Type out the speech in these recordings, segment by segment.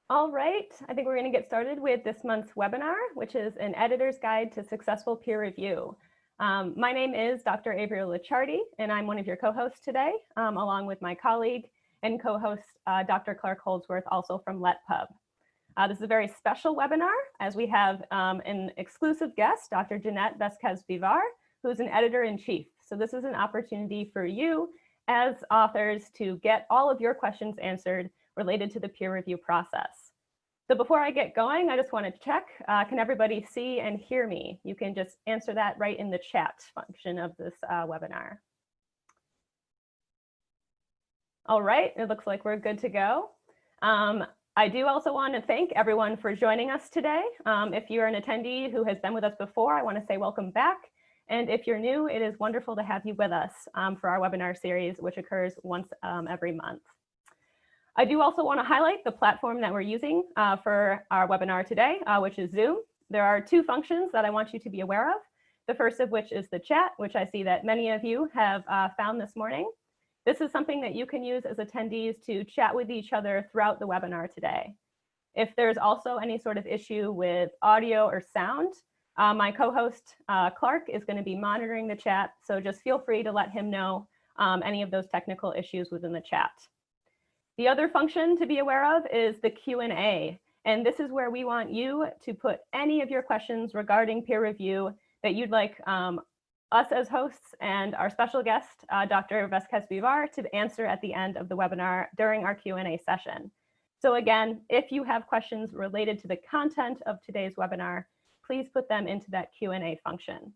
All right, I think we're going to get started with this month's webinar, which is an editor's guide to successful peer review. My name is Dr. Avriel Licciardi, and I'm one of your co-hosts today, along with my colleague and co-host, Dr. Clark Holdsworth, also from LetPub. This is a very special webinar, as we have an exclusive guest, Dr. Jeannette Vasquez-Vivar, who's an editor-in-chief. So this is an opportunity for you as authors to get all of your questions answered related to the peer review process. So before I get going, I just want to check, can everybody see and hear me? You can just answer that right in the chat function of this webinar. All right, it looks like we're good to go. I do also want to thank everyone for joining us today. If you're an attendee who has been with us before, I want to say welcome back. And if you're new, it is wonderful to have you with us for our webinar series, which occurs once every month. I do also want to highlight the platform that we're using for our webinar today, which is Zoom. There are two functions that I want you to be aware of. The first of which is the chat, which I see that many of you have found this morning. This is something that you can use as attendees to chat with each other throughout the webinar today. If there's also any sort of issue with audio or sound, my co-host Clark is going to be monitoring the chat, so just feel free to let him know any of those technical issues within the chat. The other function to be aware of is the Q&A, and this is where we want you to put any of your questions regarding peer review that you'd like us as hosts and our special guest, Dr. Vasquez-Vivar, to answer at the end of the webinar during our Q&A session. So again, if you have questions related to the content of today's webinar, please put them into that Q&A function.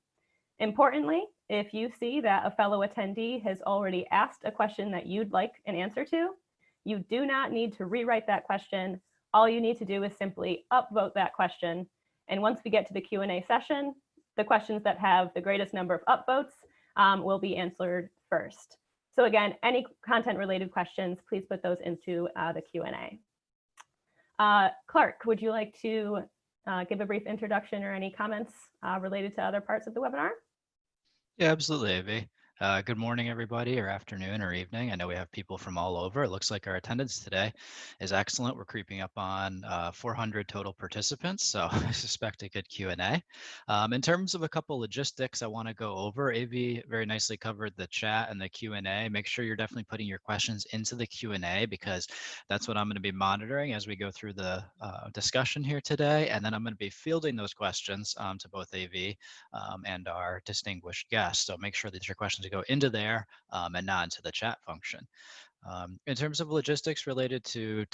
Importantly, if you see that a fellow attendee has already asked a question that you'd like an answer to, you do not need to rewrite that question. All you need to do is simply upvote that question. And once we get to the Q&A session, the questions that have the greatest number of upvotes will be answered first. So again, any content related questions, please put those into the Q&A. Clark, would you like to give a brief introduction or any comments related to other parts of the webinar? Yeah, absolutely, Avi. Good morning, everybody, or afternoon or evening. I know we have people from all over. It looks like our attendance today is excellent. We're creeping up on 400 total participants, so I suspect a good Q&A. In terms of a couple logistics I want to go over, Avi very nicely covered the chat and the Q&A. Make sure you're definitely putting your questions into the Q&A because that's what I'm going to be monitoring as we go through the discussion here today. And then I'm going to be fielding those questions to both Avi and our distinguished guests. So make sure that your questions go into there and not into the chat function. In terms of logistics related to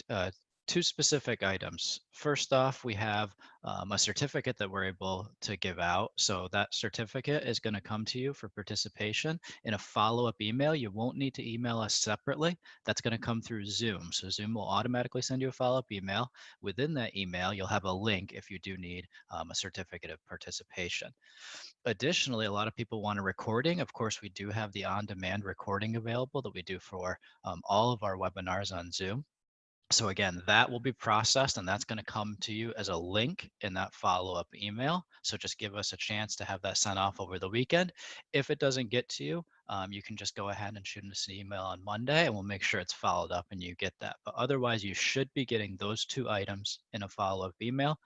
two specific items. First off, we have a certificate that we're able to give out. So that certificate is going to come to you for participation in a follow-up email. You won't need to email us separately. That's going to come through Zoom. So Zoom will automatically send you a follow-up email. Within that email, you'll have a link if you do need a certificate of participation. Additionally, a lot of people want a recording. Of course, we do have the on-demand recording available that we do for all of our webinars on Zoom. So again, that will be processed and that's going to come to you as a link in that follow-up email. So just give us a chance to have that sent off over the weekend. If it doesn't get to you, you can just go ahead and shoot us an email on Monday and we'll make sure it's followed up and you get that. But otherwise, you should be getting those two items in a follow-up email.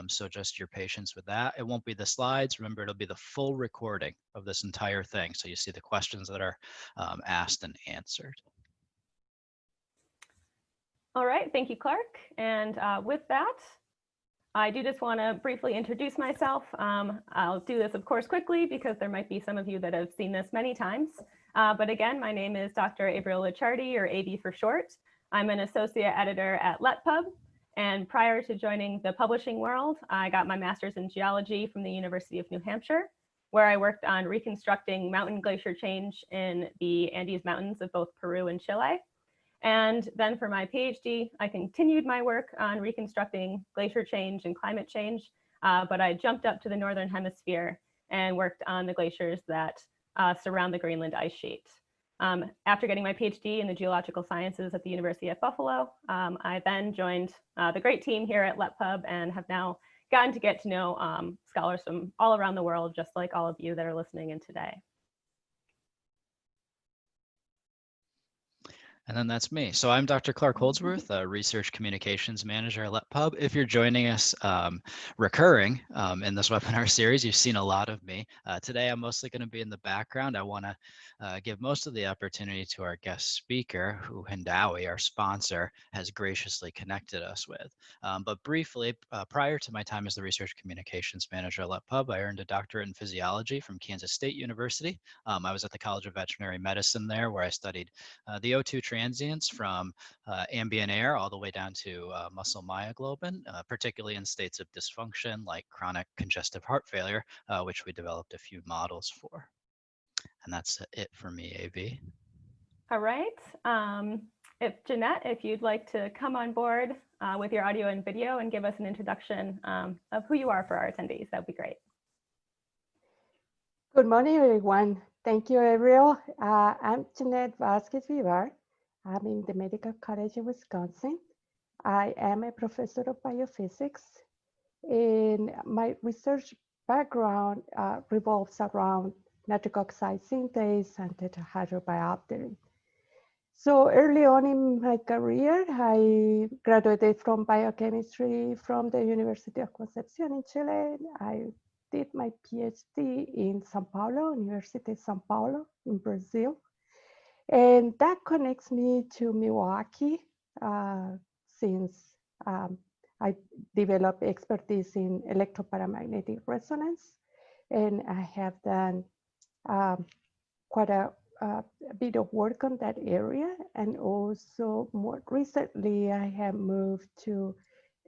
So just your patience with that. It won't be the slides. Remember, it'll be the full recording of this entire thing. So you see the questions that are asked and answered. All right, thank you, Clark. And with that, I do just want to briefly introduce myself. I'll do this, of course, quickly because there might be some of you that have seen this many times. But again, my name is Dr. Avriel Licciardi, or AV for short. I'm an associate editor at LetPub. And prior to joining the publishing world, I got my master's in geology from the University of New Hampshire, where I worked on reconstructing mountain glacier change in the Andes Mountains of both Peru and Chile. And then for my PhD, I continued my work on reconstructing glacier change and climate change, but I jumped up to the Northern Hemisphere and worked on the glaciers that surround the Greenland ice sheet. After getting my PhD in the geological sciences at the University of Buffalo, I then joined the great team here at LetPub and have now gotten to get to know scholars from all around the world, just like all of you that are listening in today. And then that's me. So I'm Dr. Clark Holdsworth, a Research Communications Manager at LetPub. If you're joining us recurring in this webinar series, you've seen a lot of me. Today, I'm mostly going to be in the background. I want to give most of the opportunity to our guest speaker, who Hindawi, our sponsor, has graciously connected us with. But briefly, prior to my time as the Research Communications Manager at LetPub, I earned a doctorate in physiology from Kansas State University. I was at the College of Veterinary Medicine there, where I studied the O2 transients from ambient air all the way down to muscle myoglobin, particularly in states of dysfunction like chronic congestive heart failure, which we developed a few models for. And that's it for me, AV. All right. Jeanette, if you'd like to come on board with your audio and video and give us an introduction of who you are for our attendees, that would be great. Good morning, everyone. Thank you, Ariel. I'm Jeannette Vasquez-Vivar. I'm in the Medical College of Wisconsin. I am a professor of biophysics, and my research background revolves around nitric oxide synthase and tetrahydrobiopterin. So early on in my career, I graduated from biochemistry from the University of Concepcion in Chile. I did my PhD in Sao Paulo, University of Sao Paulo in Brazil. And that connects me to Milwaukee since I developed expertise in electroparamagnetic resonance. And I have done quite a bit of work on that area. And also more recently, I have moved to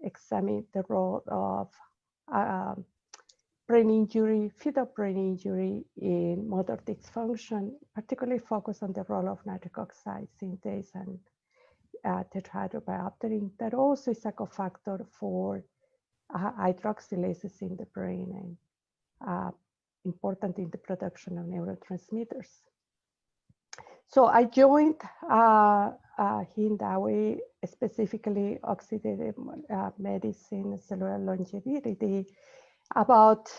examine the role of brain injury, fetal brain injury in motor dysfunction, particularly focused on the role of nitric oxide synthase and tetrahydrobiopterin. That also is a cofactor for hydroxylases in the brain and important in the production of neurotransmitters. So I joined Hindawi, specifically oxidative medicine, cellular longevity, about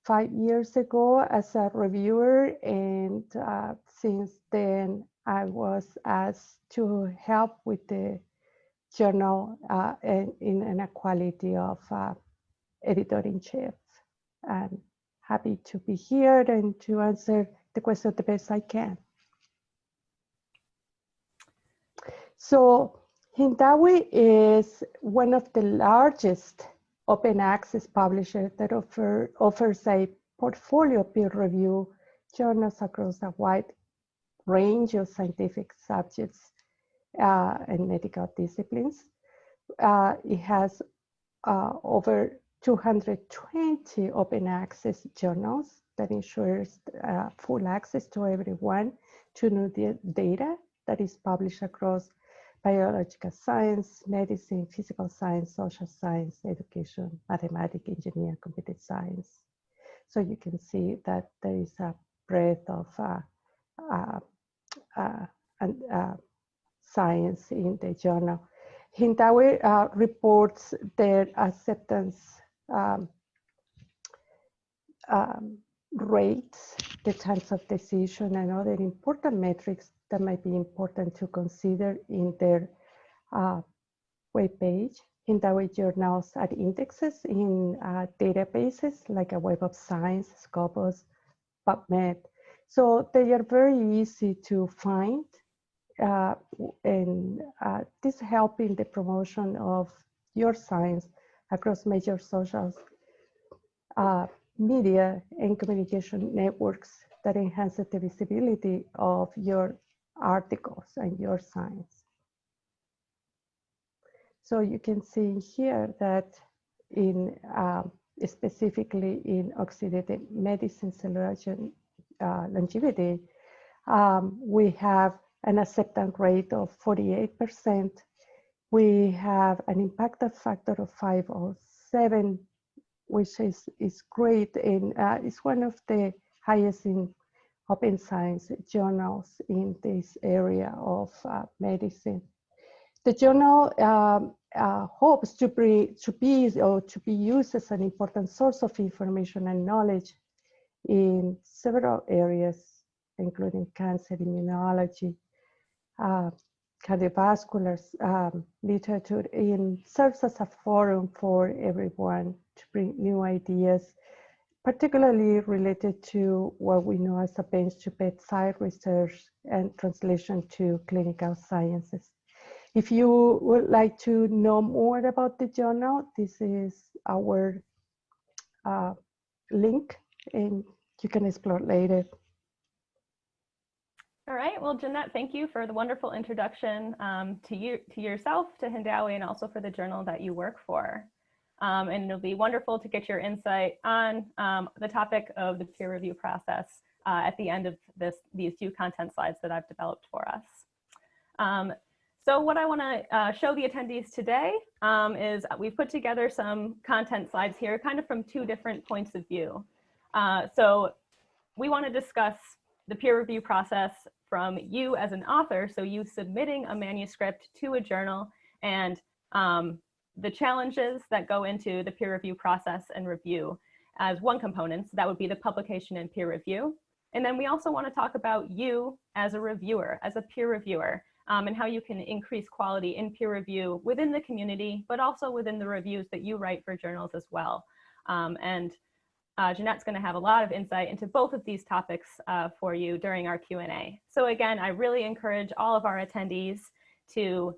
5 years ago as a reviewer, and since then I was asked to help with the journal in a quality of editor-in-chief. I'm happy to be here and to answer the question the best I can. So Hindawi is one of the largest open access publisher that offers a portfolio of peer review journals across a wide range of scientific subjects and medical disciplines. It has over 220 open access journals that ensures full access to everyone to new data that is published across biological science, medicine, physical science, social science, education, mathematics, engineering, computer science. So you can see that there is a breadth of science in the journal. Hindawi reports their acceptance rates, the times of decision, and other important metrics that might be important to consider in their webpage. Hindawi journals add indexes in databases like a Web of Science, Scopus, PubMed. So they are very easy to find, and this helps in the promotion of your science across major social media and communication networks that enhance the visibility of your articles and your science. So you can see here that in specifically in oxidative medicine cellular longevity, we have an acceptance rate of 48%. We have an impact factor of 507, which is great, and it's one of the highest in open science journals in this area of medicine. The journal hopes to be used as an important source of information and knowledge in several areas, including cancer, immunology, uh, cardiovascular literature and serves as a forum for everyone to bring new ideas, particularly related to what we know as a bench to bedside research and translation to clinical sciences. If you would like to know more about the journal, this is our link, and you can explore later. All right, well, Jeanette, thank you for the wonderful introduction to yourself, to Hindawi, and also for the journal that you work for. And it'll be wonderful to get your insight on the topic of the peer review process at the end of these few content slides that I've developed for us. So what I want to show the attendees today is we've put together some content slides here, kind of from two different points of view. So we want to discuss the peer review process from you as an author, so you submitting a manuscript to a journal, and the challenges that go into the peer review process and review as one component. So that would be the publication and peer review. And then we also want to talk about you as a reviewer, as a peer reviewer, and how you can increase quality in peer review within the community, but also within the reviews that you write for journals as well. Jeanette's going to have a lot of insight into both of these topics for you during our Q&A. So again, I really encourage all of our attendees to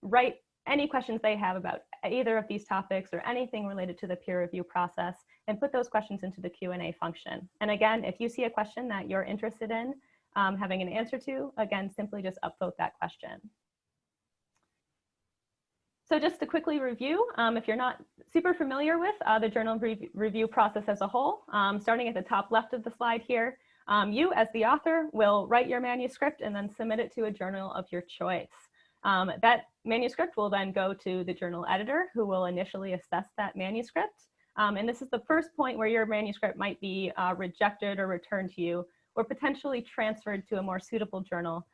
write any questions they have about either of these topics or anything related to the peer review process, and put those questions into the Q&A function. And again, if you see a question that you're interested in having an answer to, again, simply just upvote that question. So just to quickly review, if you're not super familiar with the journal review process as a whole, starting at the top left of the slide here, you as the author will write your manuscript and then submit it to a journal of your choice. That manuscript will then go to the journal editor, who will initially assess that manuscript. And this is the first point where your manuscript might be rejected or returned to you, or potentially transferred to a more suitable journal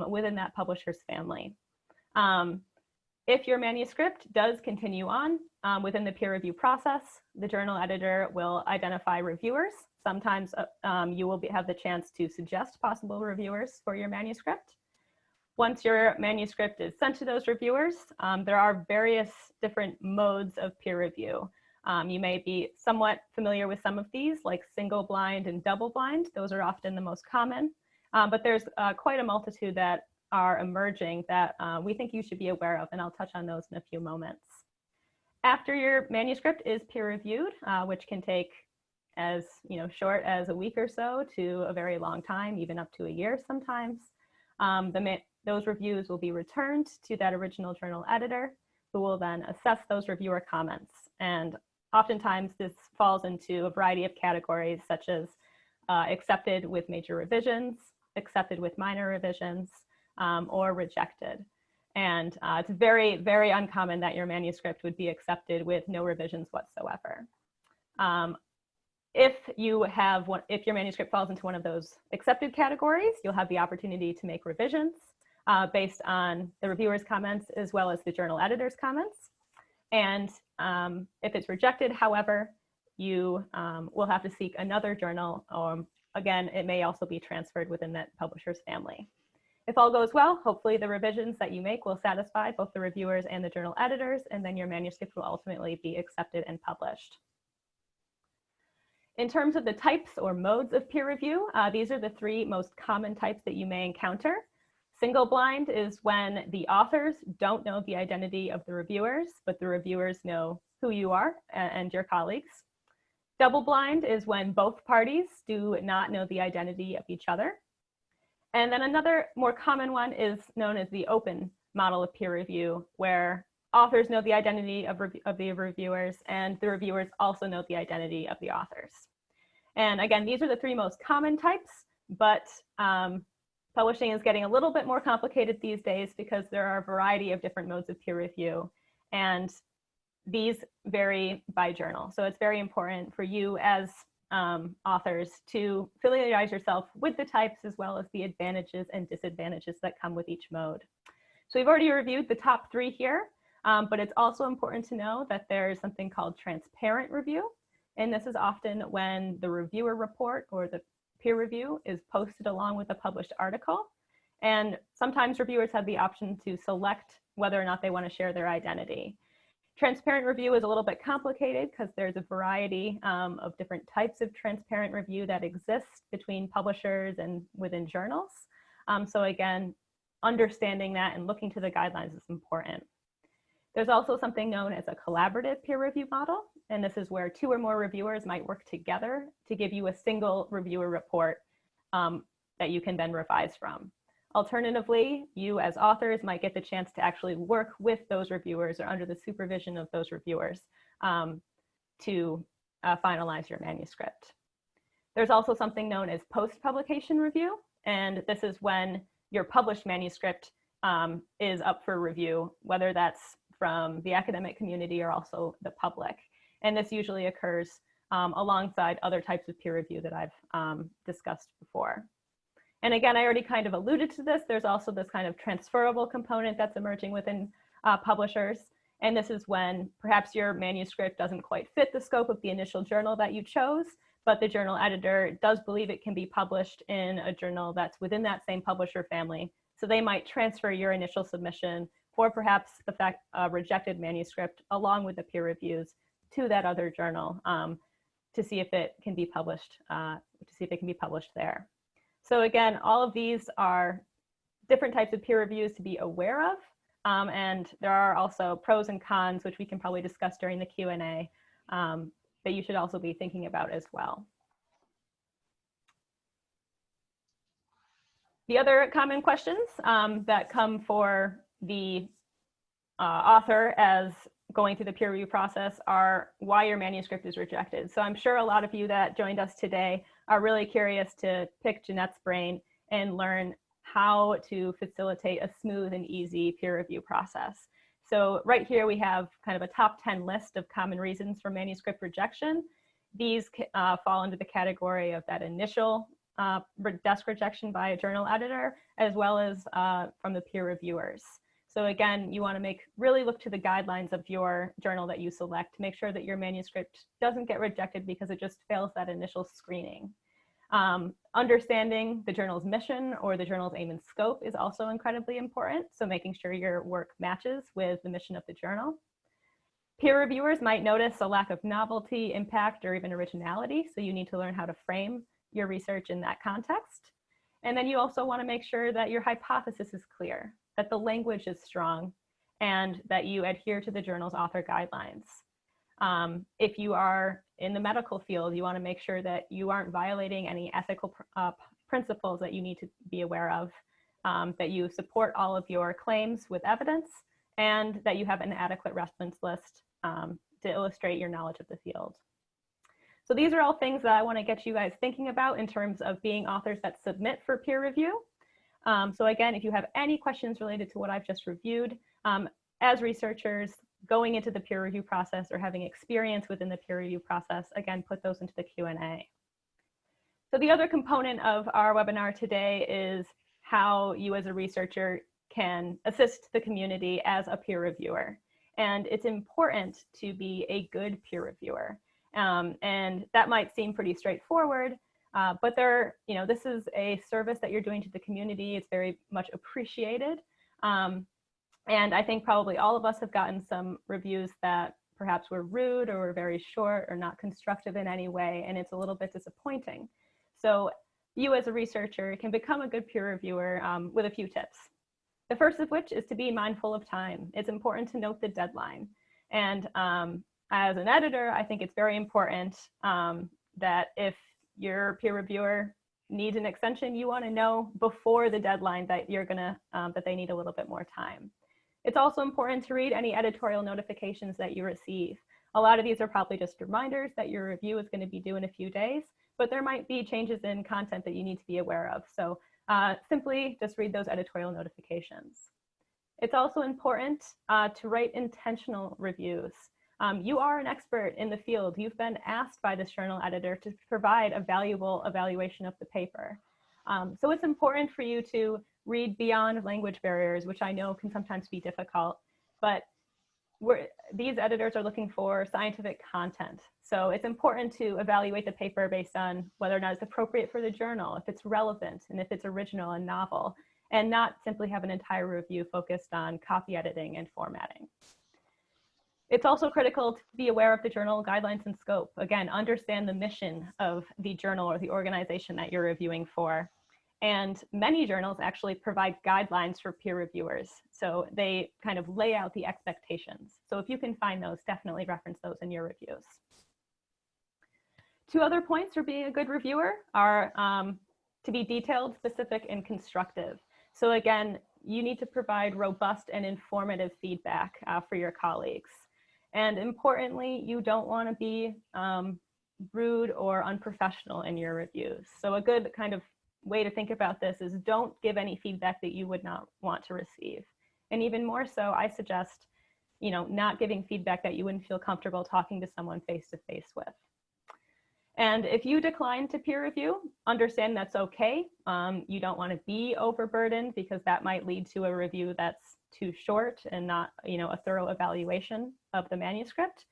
within that publisher's family. If your manuscript does continue on within the peer review process, the journal editor will identify reviewers. Sometimes you will have the chance to suggest possible reviewers for your manuscript. Once your manuscript is sent to those reviewers, there are various different modes of peer review. You may be somewhat familiar with some of these, like single blind and double blind. Those are often the most common, but there's quite a multitude that are emerging that we think you should be aware of, and I'll touch on those in a few moments. After your manuscript is peer reviewed, which can take as short as a week or so to a very long time, even up to a year sometimes, those reviews will be returned to that original journal editor, who will then assess those reviewer comments. And oftentimes this falls into a variety of categories, such as accepted with major revisions, accepted with minor revisions, or rejected. And it's very, very uncommon that your manuscript would be accepted with no revisions whatsoever. If your manuscript falls into one of those accepted categories, you'll have the opportunity to make revisions based on the reviewer's comments as well as the journal editor's comments. And if it's rejected, however, you will have to seek another journal. Again, it may also be transferred within that publisher's family. If all goes well, hopefully the revisions that you make will satisfy both the reviewers and the journal editors, and then your manuscript will ultimately be accepted and published. In terms of the types or modes of peer review, these are the three most common types that you may encounter. Single blind is when the authors don't know the identity of the reviewers, but the reviewers know who you are and your colleagues. Double blind is when both parties do not know the identity of each other. And then another more common one is known as the open model of peer review, where authors know the identity of the reviewers, and the reviewers also know the identity of the authors. And again, these are the three most common types, but publishing is getting a little bit more complicated these days because there are a variety of different modes of peer review, and these vary by journal. So it's very important for you as authors to familiarize yourself with the types as well as the advantages and disadvantages that come with each mode. So we've already reviewed the top three here, but it's also important to know that there's something called transparent review. And this is often when the reviewer report or the peer review is posted along with a published article. And sometimes reviewers have the option to select whether or not they want to share their identity. Transparent review is a little bit complicated because there's a variety of different types of transparent review that exist between publishers and within journals. So again, understanding that and looking to the guidelines is important. There's also something known as a collaborative peer review model, and this is where 2 or more reviewers might work together to give you a single reviewer report that you can then revise from. Alternatively, you as authors might get the chance to actually work with those reviewers or under the supervision of those reviewers to finalize your manuscript. There's also something known as post-publication review, and this is when your published manuscript is up for review, whether that's from the academic community or also the public. And this usually occurs alongside other types of peer review that I've discussed before. And again, I already kind of alluded to this. There's also this kind of transferable component that's emerging within publishers. And this is when perhaps your manuscript doesn't quite fit the scope of the initial journal that you chose, but the journal editor does believe it can be published in a journal that's within that same publisher family. So they might transfer your initial submission or perhaps the rejected manuscript along with the peer reviews to that other journal to see if it can be published, there. So again, all of these are different types of peer reviews to be aware of. And there are also pros and cons, which we can probably discuss during the Q&A, that you should also be thinking about as well. The other common questions that come for the author as going through the peer review process are why your manuscript is rejected. So I'm sure a lot of you that joined us today are really curious to pick Jeanette's brain and learn how to facilitate a smooth and easy peer review process. So right here we have kind of a top 10 list of common reasons for manuscript rejection. These fall into the category of that initial desk rejection by a journal editor, as well as from the peer reviewers. So again, you want to really look to the guidelines of your journal that you select to make sure that your manuscript doesn't get rejected because it just fails that initial screening. Understanding the journal's mission or the journal's aim and scope is also incredibly important. So making sure your work matches with the mission of the journal. Peer reviewers might notice a lack of novelty, impact, or even originality. So you need to learn how to frame your research in that context. And then you also want to make sure that your hypothesis is clear, that the language is strong, and that you adhere to the journal's author guidelines. If you are in the medical field, you want to make sure that you aren't violating any ethical principles that you need to be aware of, that you support all of your claims with evidence, and that you have an adequate reference list to illustrate your knowledge of the field. So these are all things that I want to get you guys thinking about in terms of being authors that submit for peer review. So again, if you have any questions related to what I've just reviewed, as researchers going into the peer review process or having experience within the peer review process, again, put those into the Q&A. So the other component of our webinar today is how you as a researcher can assist the community as a peer reviewer. And it's important to be a good peer reviewer. And that might seem pretty straightforward, but this is a service that you're doing to the community. It's very much appreciated. And I think probably all of us have gotten some reviews that perhaps were rude or were very short or not constructive in any way, and it's a little bit disappointing. So you as a researcher can become a good peer reviewer with a few tips. The first of which is to be mindful of time. It's important to note the deadline. And as an editor, I think it's very important that if your peer reviewer needs an extension, you want to know before the deadline that that they need a little bit more time. It's also important to read any editorial notifications that you receive. A lot of these are probably just reminders that your review is going to be due in a few days, but there might be changes in content that you need to be aware of. So simply just read those editorial notifications. It's also important to write intentional reviews. You are an expert in the field. You've been asked by this journal editor to provide a valuable evaluation of the paper. So it's important for you to read beyond language barriers, which I know can sometimes be difficult, but these editors are looking for scientific content. So it's important to evaluate the paper based on whether or not it's appropriate for the journal, if it's relevant, and if it's original and novel. and not simply have an entire review focused on copy editing and formatting. It's also critical to be aware of the journal guidelines and scope. Again, understand the mission of the journal or the organization that you're reviewing for. And many journals actually provide guidelines for peer reviewers. So they kind of lay out the expectations. So if you can find those, definitely reference those in your reviews. 2 other points for being a good reviewer are to be detailed, specific, and constructive. So again, you need to provide robust and informative feedback for your colleagues. And importantly, you don't want to be rude or unprofessional in your reviews. So a good kind of way to think about this is don't give any feedback that you would not want to receive. And even more so, I suggest, not giving feedback that you wouldn't feel comfortable talking to someone face-to-face with. And if you decline to peer review, understand that's okay. You don't want to be overburdened because that might lead to a review that's too short and not, a thorough evaluation of the manuscript.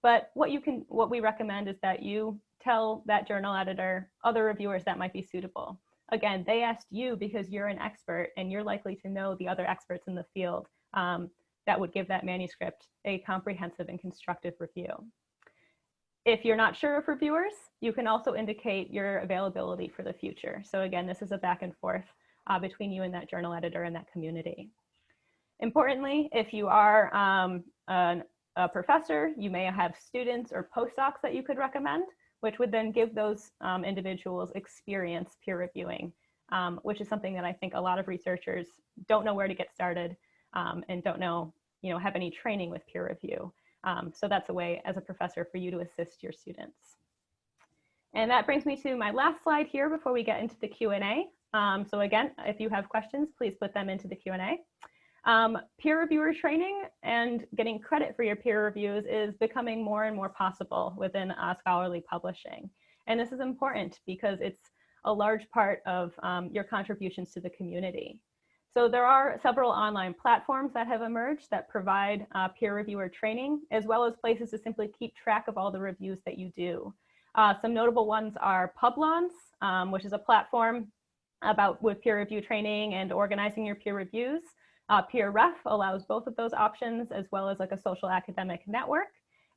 But what we recommend is that you tell that journal editor other reviewers that might be suitable. Again, they asked you because you're an expert and you're likely to know the other experts in the field that would give that manuscript a comprehensive and constructive review. If you're not sure of reviewers, you can also indicate your availability for the future. So again, this is a back and forth between you and that journal editor and that community. Importantly, if you are a professor, you may have students or postdocs that you could recommend, which would then give those individuals experience peer reviewing, which is something that I think a lot of researchers don't know where to get started and don't know, have any training with peer review. So that's a way as a professor for you to assist your students. And that brings me to my last slide here before we get into the Q&A. So again, if you have questions, please put them into the Q&A. Peer reviewer training and getting credit for your peer reviews is becoming more and more possible within scholarly publishing. And this is important because it's a large part of your contributions to the community. So there are several online platforms that have emerged that provide peer reviewer training, as well as places to simply keep track of all the reviews that you do. Some notable ones are Publons, which is a platform with peer review training and organizing your peer reviews. PeerRef allows both of those options, as well as like a social academic network.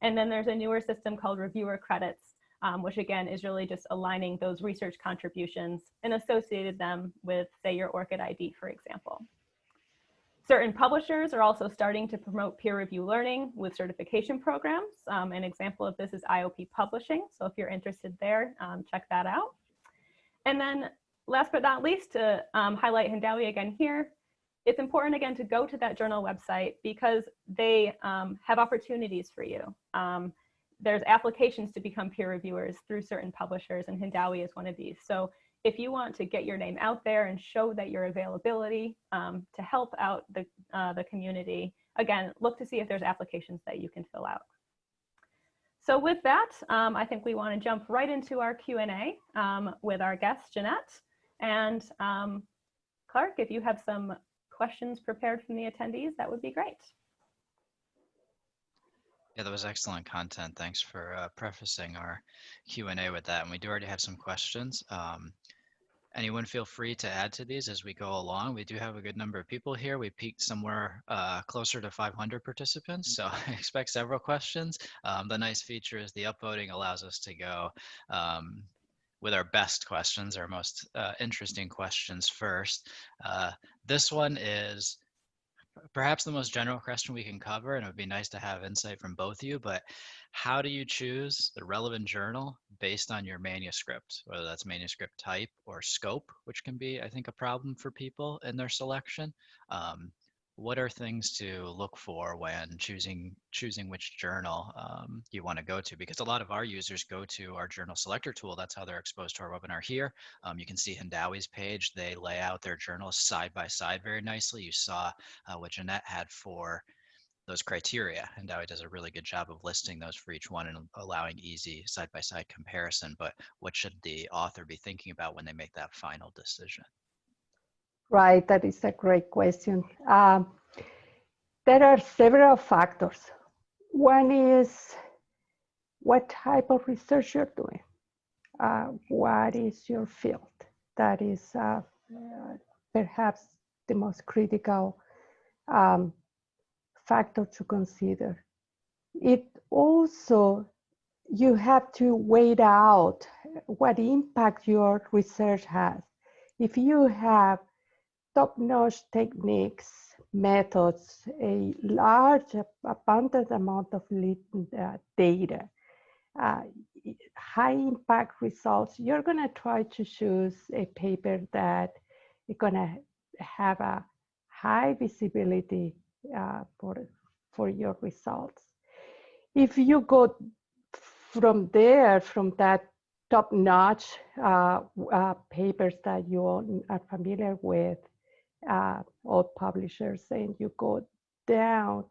And then there's a newer system called Reviewer Credits, which again is really just aligning those research contributions and associated them with, say, your ORCID ID, for example. Certain publishers are also starting to promote peer review learning with certification programs. An example of this is IOP Publishing. So if you're interested there, check that out. And then last but not least, to highlight Hindawi again here, it's important again to go to that journal website because they have opportunities for you. There's applications to become peer reviewers through certain publishers, and Hindawi is one of these. So if you want to get your name out there and show that your availability to help out the community, again, look to see if there's applications that you can fill out. So with that, I think we want to jump right into our Q&A with our guest, Jeanette. And Clark, if you have some questions prepared from the attendees, that would be great. Yeah, that was excellent content. Thanks for prefacing our Q&A with that. And we do already have some questions. Anyone feel free to add to these as we go along. We do have a good number of people here. We peaked somewhere closer to 500 participants, so I expect several questions. The nice feature is the upvoting allows us to go with our best questions, our most interesting questions first. This one is perhaps the most general question we can cover, and it would be nice to have insight from both of you, but how do you choose the relevant journal based on your manuscript, whether that's manuscript type or scope, which can be, I think, a problem for people in their selection? What are things to look for when choosing which journal you want to go to? Because a lot of our users go to our journal selector tool. That's how they're exposed to our webinar here. You can see Hindawi's page. They lay out their journals side by side very nicely. You saw what Jeanette had for those criteria. Hindawi does a really good job of listing those for each one and allowing easy side-by-side comparison. But what should the author be thinking about when they make that final decision? Right, that is a great question. There are several factors. One is what type of research you're doing. What is your field? That is perhaps the most critical factor to consider. It also, you have to weigh out what impact your research has. If you have top-notch techniques, methods, a large, abundant amount of data, high impact results, you're going to try to choose a paper that is going to have a high visibility for your results. If you go from there, from that top-notch papers that you are familiar with, all publishers, and you go down,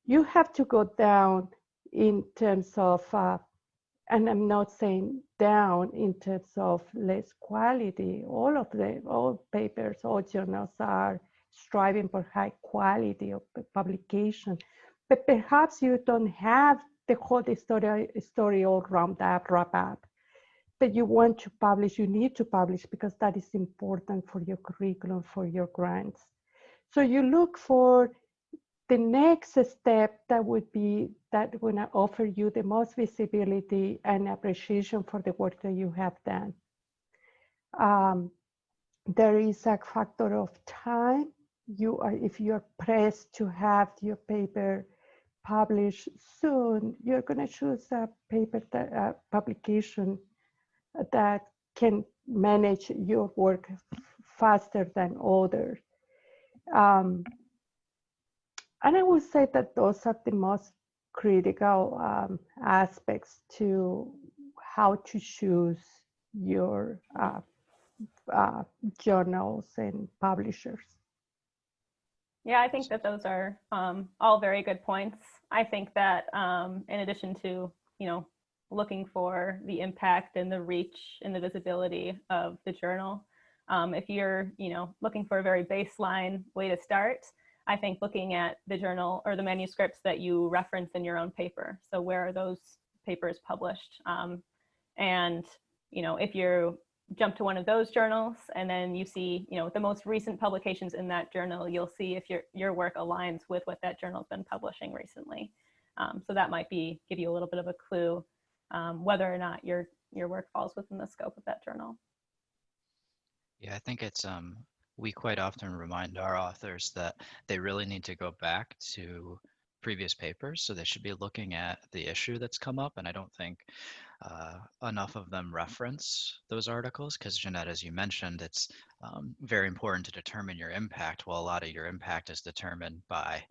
you have to go down in terms of, and I'm not saying down in terms of less quality. All papers, all journals are striving for high quality of publication, but perhaps you don't have the whole story all wrapped up. But you want to publish, you need to publish because that is important for your curriculum, for your grants. So you look for the next step that would offer you the most visibility and appreciation for the work that you have done. There is a factor of time. If you're pressed to have your paper published soon, you're going to choose a paper publication that can manage your work faster than others. And I would say that those are the most critical aspects to how to choose your journals and publishers. Yeah, I think that those are all very good points. I think that in addition to, looking for the impact and the reach and the visibility of the journal, if you're, looking for a very baseline way to start, I think looking at the journal or the manuscripts that you reference in your own paper. So where are those papers published? And, if you jump to one of those journals and then you see, the most recent publications in that journal, you'll see if your work aligns with what that journal's been publishing recently. So that might give you a little bit of a clue whether or not your work falls within the scope of that journal. Yeah, I think it's we quite often remind our authors that they really need to go back to previous papers. So they should be looking at the issue that's come up. And I don't think enough of them reference those articles because, Jeanette, as you mentioned, it's very important to determine your impact. Well, a lot of your impact is determined by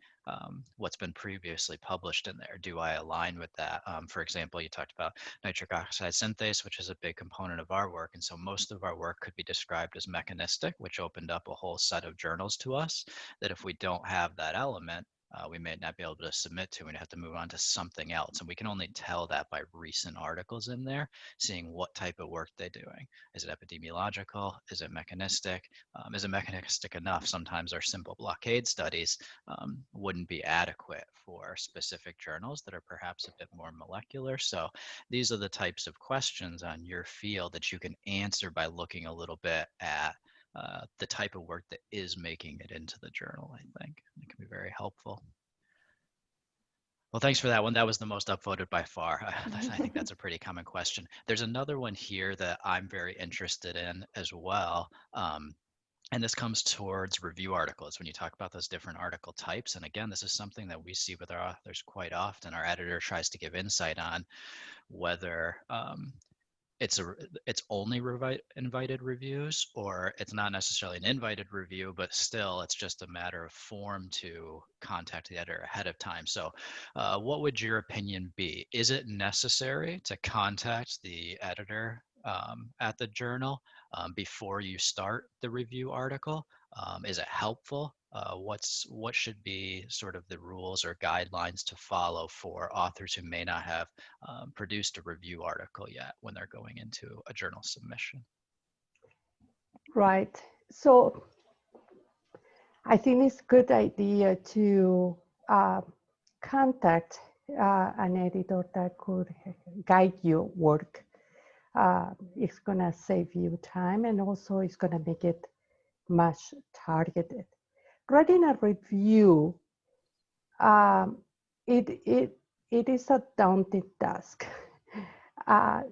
what's been previously published in there. Do I align with that? For example, you talked about nitric oxide synthase, which is a big component of our work. And so most of our work could be described as mechanistic, which opened up a whole set of journals to us that if we don't have that element, we may not be able to submit to and have to move on to something else. And we can only tell that by recent articles in there, seeing what type of work they're doing. Is it epidemiological? Is it mechanistic? Is it mechanistic enough? Sometimes our simple blockade studies wouldn't be adequate for specific journals that are perhaps a bit more molecular. So these are the types of questions on your field that you can answer by looking a little bit at the type of work that is making it into the journal. I think it can be very helpful. Well, thanks for that one. That was the most upvoted by far. I think that's a pretty common question. There's another one here that I'm very interested in as well. And this comes towards review articles when you talk about those different article types. And again, this is something that we see with our authors quite often. Our editor tries to give insight on whether it's only invited reviews, or it's not necessarily an invited review, but still it's just a matter of form to contact the editor ahead of time. So what would your opinion be? Is it necessary to contact the editor at the journal before you start the review article? Is it helpful? What should be sort of the rules or guidelines to follow for authors who may not have produced a review article yet when they're going into a journal submission? Right. So I think it's a good idea to contact an editor that could guide your work. It's going to save you time, and also it's going to make it much targeted. writing a review, it is a daunting task. A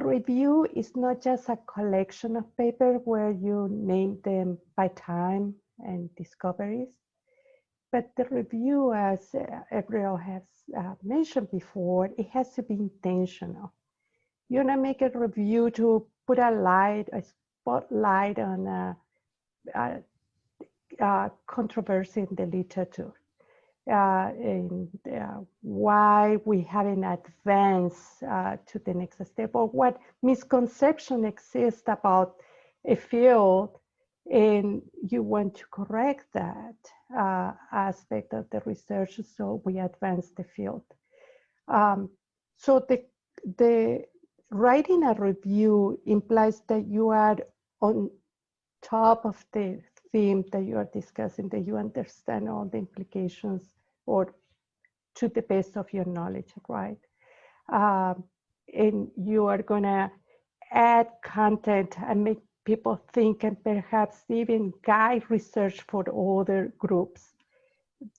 review is not just a collection of paper where you name them by time and discoveries, but the review, as April has mentioned before, it has to be intentional. You don't make a review to put a spotlight on a controversy in the literature. And why we haven't advanced to the next step, or what misconception exists about a field, and you want to correct that aspect of the research so we advance the field. So the writing a review implies that you are on top of the theme that you are discussing, that you understand all the implications, or to the best of your knowledge, right? And you are gonna add content and make people think, and perhaps even guide research for other groups.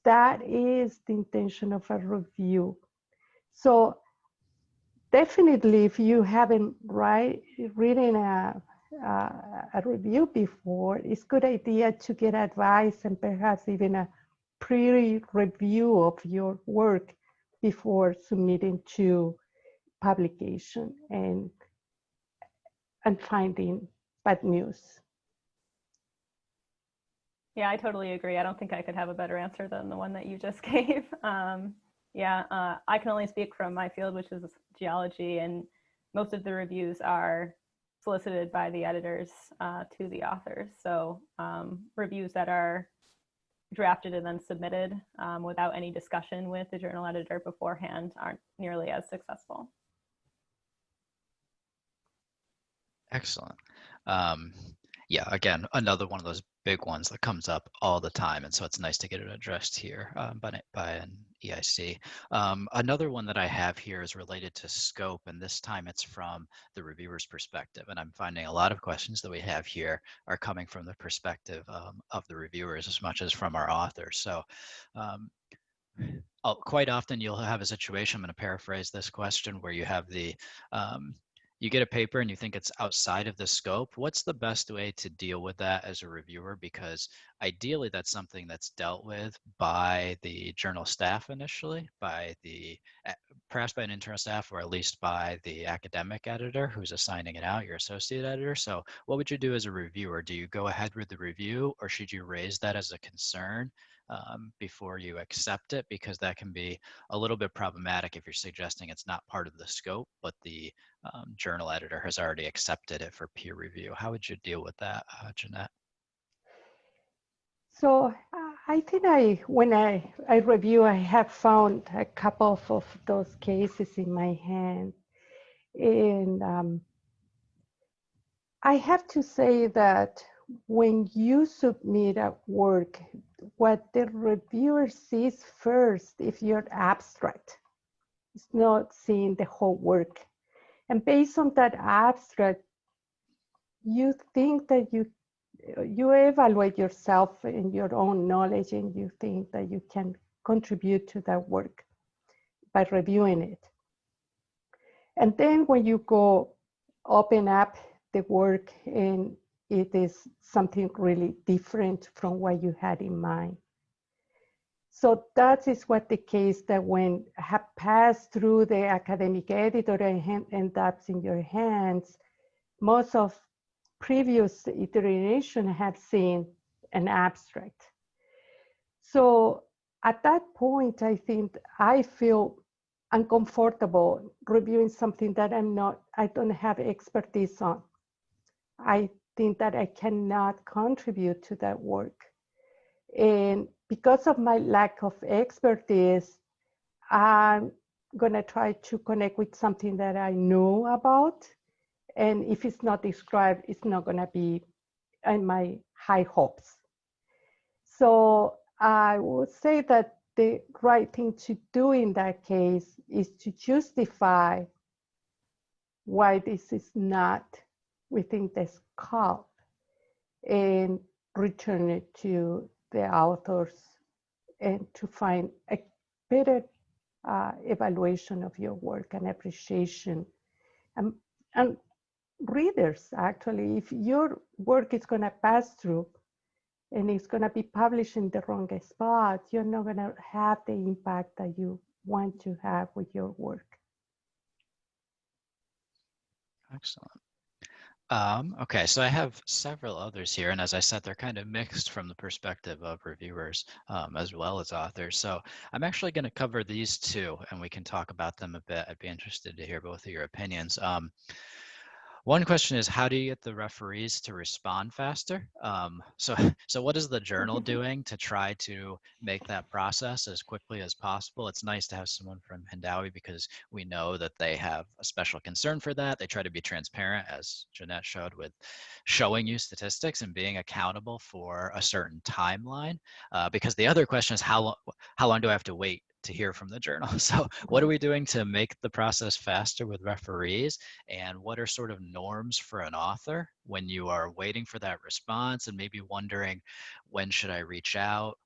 That is the intention of a review. So definitely, if you haven't written a review before, it's a good idea to get advice and perhaps even a pre-review of your work before submitting to publication and finding bad news. Yeah, I totally agree. I don't think I could have a better answer than the one that you just gave. I can only speak from my field, which is geology, and most of the reviews are solicited by the editors to the authors. So reviews that are drafted and then submitted without any discussion with the journal editor beforehand aren't nearly as successful. Excellent. Yeah, again, another one of those big ones that comes up all the time. And so it's nice to get it addressed here by an EIC. Another one that I have here is related to scope, and this time it's from the reviewer's perspective. And I'm finding a lot of questions that we have here are coming from the perspective of the reviewers as much as from our authors. So quite often you'll have a situation, I'm going to paraphrase this question, where you have the you get a paper and you think it's outside of the scope. What's the best way to deal with that as a reviewer? Because ideally that's something that's dealt with by the journal staff initially, by perhaps by an internal staff, or at least by the academic editor who's assigning it out, your associate editor. So what would you do as a reviewer? Do you go ahead with the review, or should you raise that as a concern before you accept it? Because that can be a little bit problematic if you're suggesting it's not part of the scope, but the journal editor has already accepted it for peer review. How would you deal with that, Jeanette? So I think when I review, I have found a couple of those cases in my hand. And I have to say that when you submit a work, what the reviewer sees first is your abstract. It's not seeing the whole work. And based on that abstract, you think that you evaluate yourself and your own knowledge, and you think that you can contribute to that work by reviewing it. And then when you go open up the work and it is something really different from what you had in mind. So that is what the case that when have passed through the academic editor and ends up in your hands, most of previous iteration have seen an abstract. So at that point, I think I feel uncomfortable reviewing something that I don't have expertise on. I think that I cannot contribute to that work. And because of my lack of expertise, I'm gonna try to connect with something that I know about. And if it's not described, it's not gonna be in my high hopes. So I would say that the right thing to do in that case is to justify why this is not within the scope and return it to the authors and to find a better evaluation of your work and appreciation. And readers, actually, if your work is going to pass through and it's going to be published in the wrong spot, you're not going to have the impact that you want to have with your work. Excellent. Okay, so I have several others here, and as I said, they're kind of mixed from the perspective of reviewers as well as authors. So I'm actually going to cover these two, and we can talk about them a bit. I'd be interested to hear both of your opinions. One question is, how do you get the referees to respond faster? So what is the journal doing to try to make that process as quickly as possible? It's nice to have someone from Hindawi because we know that they have a special concern for that. They try to be transparent, as Jeanette showed, with showing you statistics and being accountable for a certain timeline. Because the other question is, how long do I have to wait to hear from the journal? So what are we doing to make the process faster with referees, and what are sort of norms for an author when you are waiting for that response and maybe wondering, when should I reach out,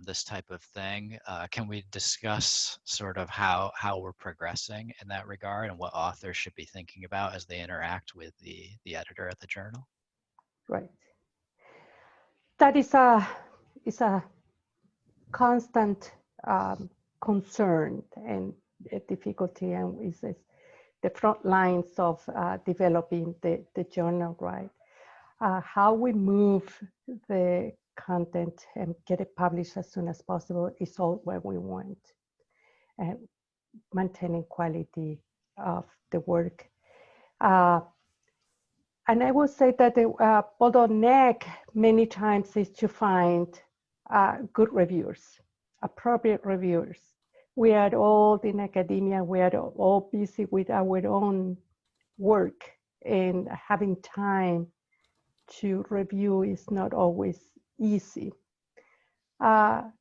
this type of thing? Can we discuss sort of how we're progressing in that regard and what authors should be thinking about as they interact with the editor at the journal? Right. That is a constant concern and a difficulty, and is the front lines of developing the journal, right? How we move the content and get it published as soon as possible is all what we want. Maintaining quality of the work. And I would say that the bottleneck many times is to find good reviewers, appropriate reviewers. We are all in academia, we are all busy with our own work, and having time to review is not always easy. So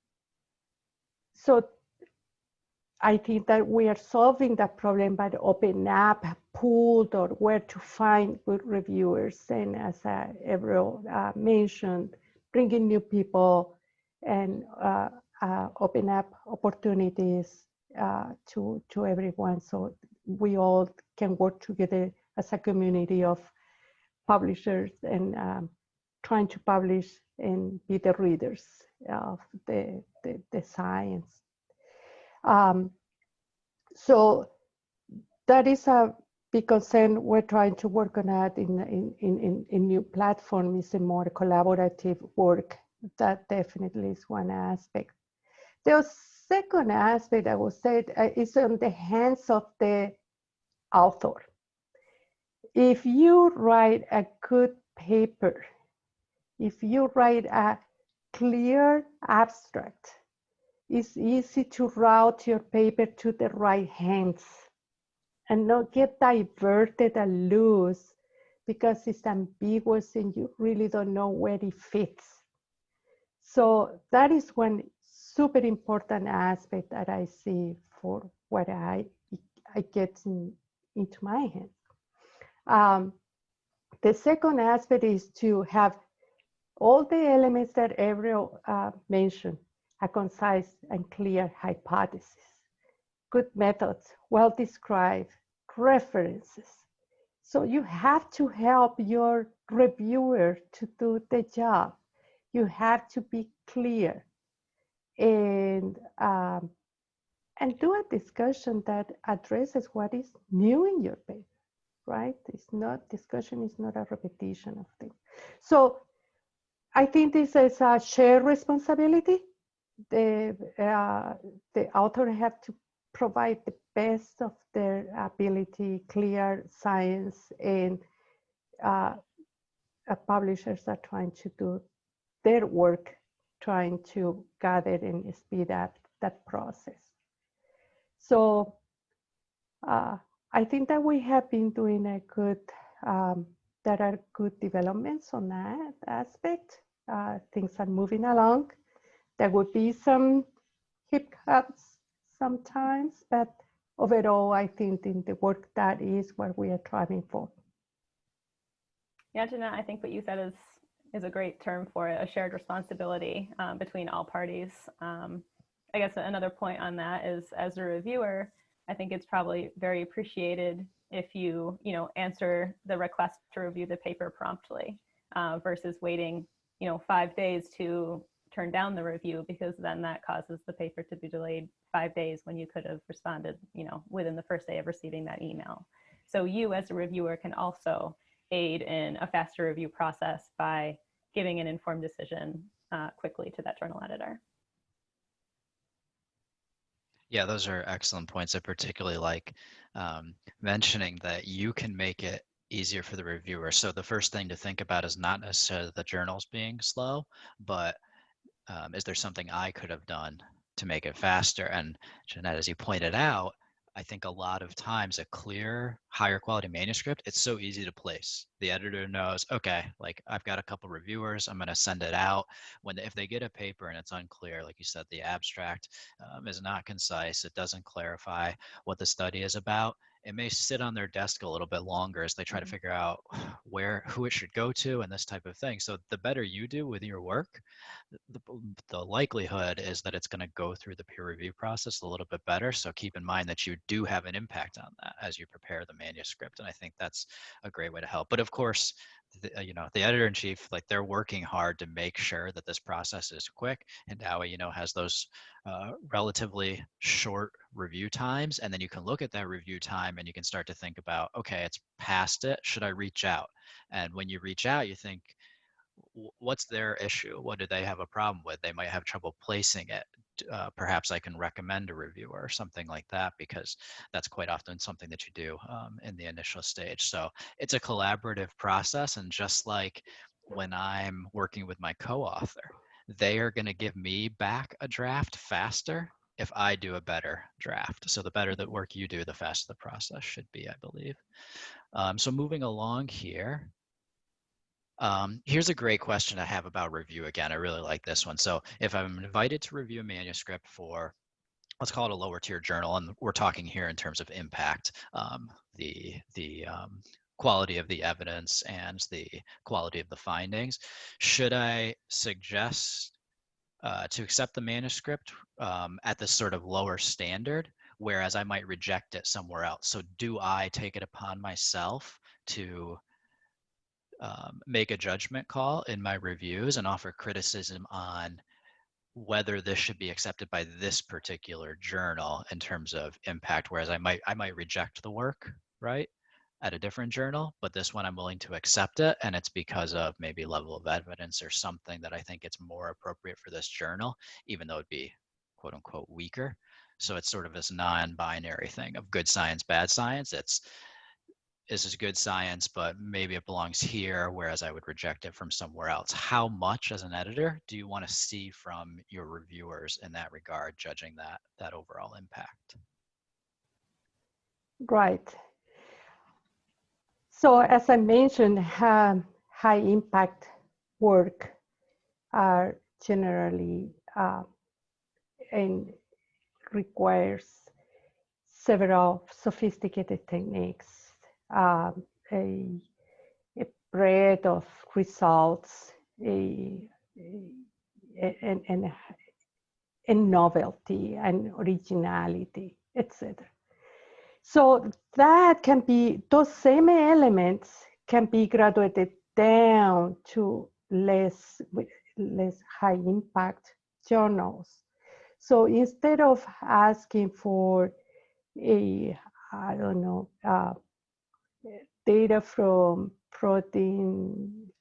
I think that we are solving that problem by opening up a pool or where to find good reviewers. And as Avril mentioned, bringing new people and open up opportunities to everyone, so we all can work together as a community of publishers and trying to publish and be the readers of the science. So that is a big concern. We're trying to work on that in new platform. Is a more collaborative work. That definitely is one aspect. The second aspect I would say is on the hands of the author. If you write a good paper, if you write a clear abstract, it's easy to route your paper to the right hands and not get diverted and loose because it's ambiguous and you really don't know where it fits. So that is one super important aspect that I see for what I get into my hands. The second aspect is to have all the elements that Avril mentioned: a concise and clear hypothesis, good methods, well described, references. So you have to help your reviewer to do the job. You have to be clear and do a discussion that addresses what is new in your paper, right? It's not, discussion is not a repetition of things. So I think this is a shared responsibility. The author have to provide the best of their ability, clear science, and publishers are trying to do their work, trying to gather and speed up that process. So I think that we have been doing a good, there are good developments on that aspect. Things are moving along. There would be some hiccups sometimes, but overall, I think in the work, that is what we are striving for. Yeah, Jeanette, I think what you said is is a great term for it, a shared responsibility between all parties. I guess another point on that is, as a reviewer, I think it's probably very appreciated if you answer the request to review the paper promptly versus waiting 5 days to turn down the review, because then that causes the paper to be delayed 5 days when you could have responded within the first day of receiving that email. So you as a reviewer can also aid in a faster review process by giving an informed decision quickly to that journal editor. Yeah, those are excellent points. I particularly like mentioning that you can make it easier for the reviewer. So the first thing to think about is not necessarily the journals being slow, but is there something I could have done to make it faster? And Jeanette, as you pointed out, I think a lot of times a clear, higher quality manuscript, it's so easy to place. The editor knows, okay, like I've got a couple reviewers, I'm going to send it out. If they get a paper and it's unclear, like you said, the abstract is not concise, it doesn't clarify what the study is about, it may sit on their desk a little bit longer as they try to figure out who it should go to and this type of thing. So the better you do with your work, the likelihood is that it's going to go through the peer review process a little bit better. So keep in mind that you do have an impact on that as you prepare the manuscript. And I think that's a great way to help. But of course, the editor-in-chief, like they're working hard to make sure that this process is quick. And Hindawi, has those relatively short review times. And then you can look at that review time and you can start to think about, okay, it's past it. Should I reach out? And when you reach out, you think, what's their issue? What do they have a problem with? They might have trouble placing it. Perhaps I can recommend a reviewer or something like that, because that's quite often something that you do in the initial stage. So it's a collaborative process. And just like when I'm working with my co-author, they are going to give me back a draft faster if I do a better draft. So the better the work you do, the faster the process should be, I believe. So moving along here. Here's a great question I have about review again. I really like this one. So if I'm invited to review a manuscript for, let's call it a lower tier journal, and we're talking here in terms of impact, the quality of the evidence and the quality of the findings, should I suggest to accept the manuscript at this sort of lower standard, whereas I might reject it somewhere else? So do I take it upon myself to make a judgment call in my reviews and offer criticism on whether this should be accepted by this particular journal in terms of impact, whereas I might reject the work, right, at a different journal, but this one I'm willing to accept it, and it's because of maybe level of evidence or something that I think it's more appropriate for this journal, even though it'd be quote unquote weaker. So it's sort of this non-binary thing of good science, bad science. This is good science, but maybe it belongs here, whereas I would reject it from somewhere else. How much, as an editor, do you want to see from your reviewers in that regard, judging that overall impact? Right. So as I mentioned, high impact work are generally and requires several sophisticated techniques, a breadth of results, and novelty and originality, etc. So that can be, those same elements can be graduated down to less high impact journals. So instead of asking for data from protein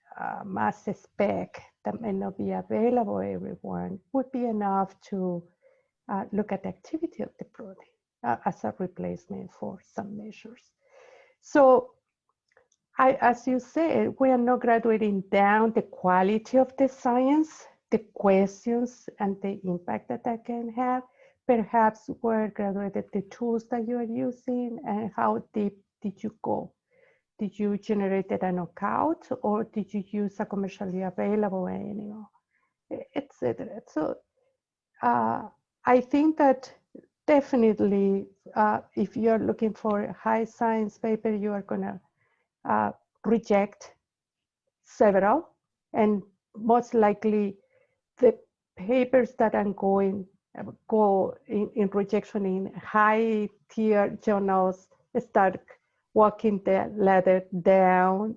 mass spec that may not be available everyone, would be enough to look at the activity of the protein as a replacement for some measures. So as you said, we are not graduating down the quality of the science, the questions and the impact that can have. Perhaps we're graduated the tools that you are using and how deep did you go? Did you generate a knockout, or did you use a commercially available animal, etc.? So I think that definitely if you're looking for a high science paper, you are going to reject several And most likely the papers that are go in rejection in high tier journals start walking the ladder down,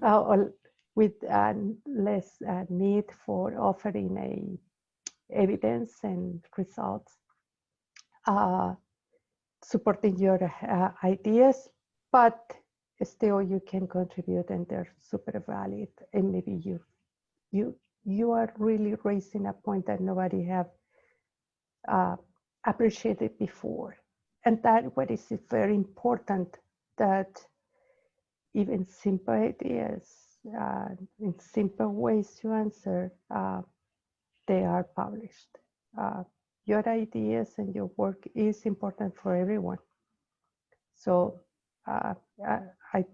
or with less need for offering evidence and results supporting your ideas, but still you can contribute and they're super valid. And maybe you are really raising a point that nobody have appreciated before. And that what is very important, that even simple ideas, in simple ways to answer, they are published. Your ideas and your work is important for everyone. So I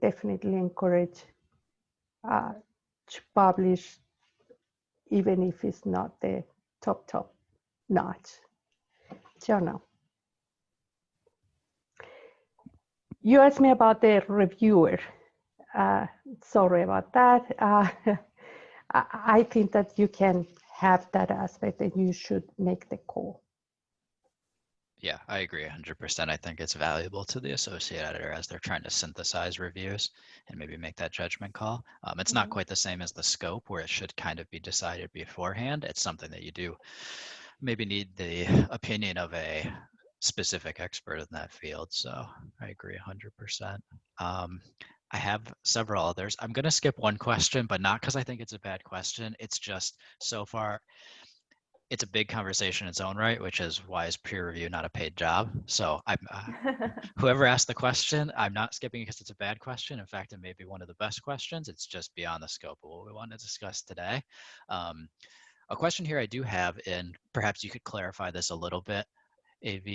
definitely encourage to publish, even if it's not the top notch journal. You asked me about the reviewer. Sorry about that. I think that you can have that aspect and you should make the call. Yeah, I agree 100%. I think it's valuable to the associate editor as they're trying to synthesize reviews and maybe make that judgment call. It's not quite the same as the scope where it should kind of be decided beforehand. It's something that you do maybe need the opinion of a specific expert in that field. So I agree 100%. I have several others. I'm going to skip one question, but not because I think it's a bad question. It's just so far, it's a big conversation in its own right, which is why is peer review not a paid job? So I'm, whoever asked the question, I'm not skipping because it's a bad question. In fact, it may be one of the best questions. It's just beyond the scope of what we want to discuss today. A question here I do have, and perhaps you could clarify this a little bit, AV,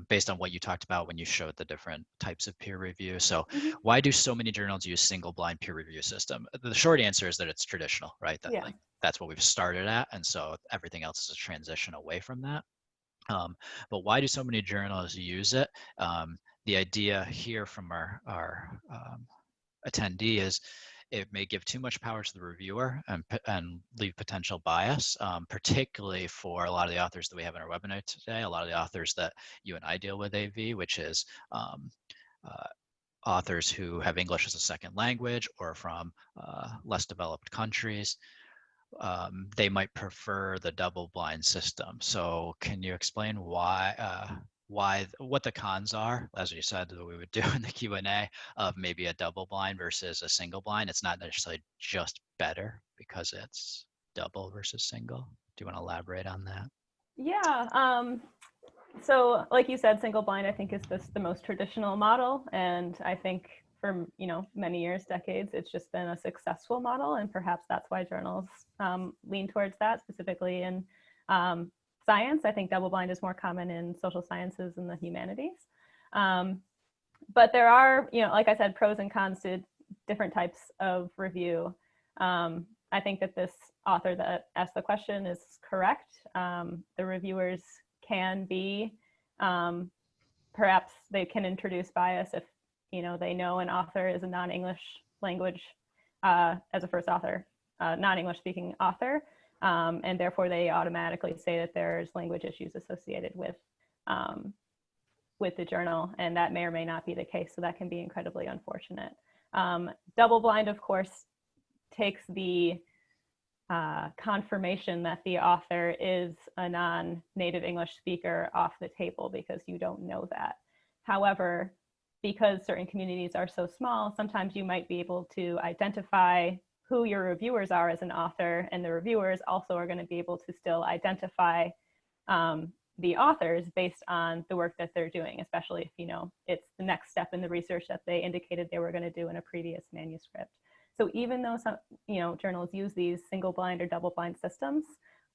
based on what you talked about when you showed the different types of peer review. So why do so many journals use single blind peer review system? The short answer is that it's traditional, right? That, like, that's what we've started at. And so everything else is a transition away from that. But why do so many journals use it? The idea here from our attendee is it may give too much power to the reviewer and leave potential bias, particularly for a lot of the authors that we have in our webinar today, a lot of the authors that you and I deal with, AV, which is authors who have English as a second language or from less developed countries. They might prefer the double-blind system. So can you explain what the cons are, as you said, that we would do in the Q&A, of maybe a double blind versus a single blind? It's not necessarily just better because it's double versus single. Do you want to elaborate on that? Yeah. So like you said, single blind, I think, is the most traditional model. And I think for many years, decades, it's just been a successful model. And perhaps that's why journals lean towards that, specifically in science. I think double blind is more common in social sciences and the humanities. But there are, like I said, pros and cons to different types of review. I think that this author that asked the question is correct. The reviewers can be, perhaps they can introduce bias if, they know an author is a non-English language as a first author, non-English speaking author. And therefore they automatically say that there's language issues associated with the journal, and that may or may not be the case. So that can be incredibly unfortunate. Double blind, of course, takes the confirmation that the author is a non-native English speaker off the table, because you don't know that. However, because certain communities are so small, sometimes you might be able to identify who your reviewers are as an author, and the reviewers also are going to be able to still identify the authors based on the work that they're doing, especially if it's the next step in the research that they indicated they were going to do in a previous manuscript. So even though some journals use these single blind or double blind systems,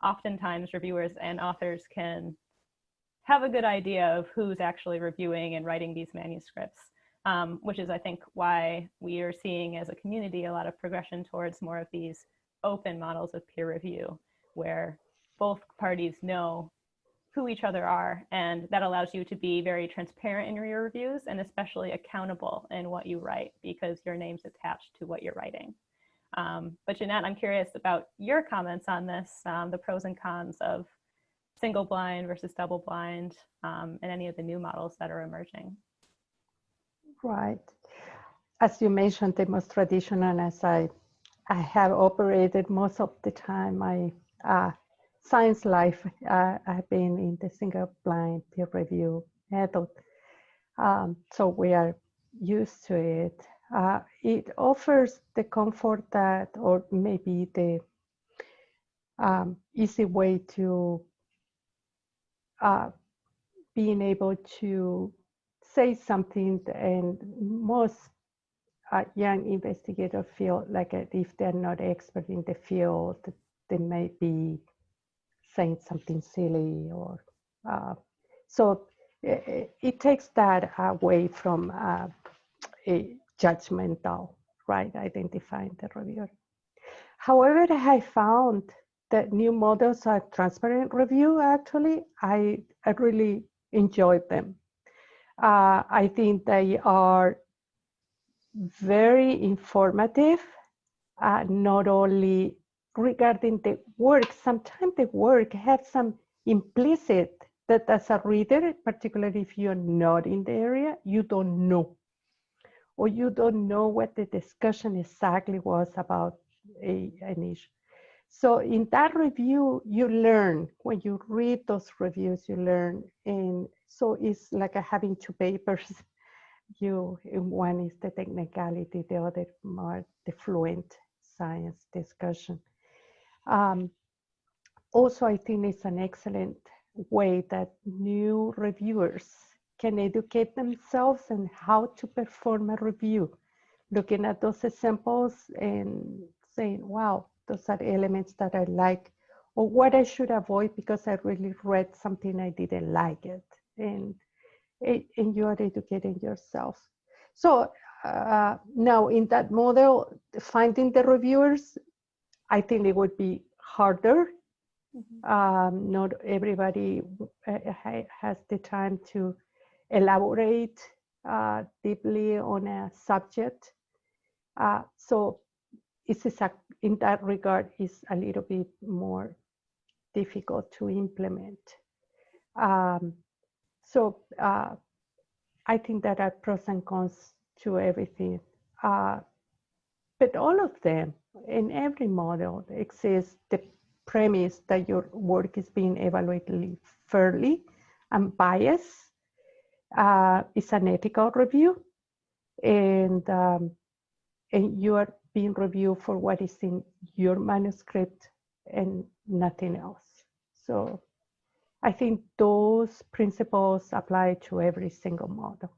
oftentimes reviewers and authors can have a good idea of who's actually reviewing and writing these manuscripts. Which is, I think, why we are seeing as a community a lot of progression towards more of these open models of peer review, where both parties know who each other are, and that allows you to be very transparent in your reviews, and especially accountable in what you write, because your name's attached to what you're writing. But Jeanette, I'm curious about your comments on this, the pros and cons of single blind versus double blind, and any of the new models that are emerging. Right. As you mentioned, the most traditional, as I have operated most of the time, my science life, I've been in the single blind peer review method. So we are used to it. It offers the comfort that, or maybe the easy way to being able to say something, and most young investigators feel like if they're not expert in the field, they may be saying something silly, or so it takes that away from a judgmental, right, identifying the reviewer. However, I found that new models are transparent review. Actually, I really enjoyed them. I think they are very informative, not only regarding the work. Sometimes the work has some implicit that as a reader, particularly if you're not in the area, you don't know, or you don't know what the discussion exactly was about an issue. So in that review, you learn. When you read those reviews, you learn. And so it's like having two papers. One is the technicality, the other more the fluent science discussion. Also, I think it's an excellent way that new reviewers can educate themselves on how to perform a review, looking at those examples and saying, wow, those are elements that I like, or what I should avoid because I really read something I didn't like it. And you are educating yourself. So now in that model, finding the reviewers, I think it would be harder. Not everybody has the time to elaborate deeply on a subject. So in that regard, it's a little bit more difficult to implement. So I think there are pros and cons to everything. But all of them, in every model, exists the premise that your work is being evaluated fairly and biased. It's an ethical review, and you are being reviewed for what is in your manuscript and nothing else. So I think those principles apply to every single model.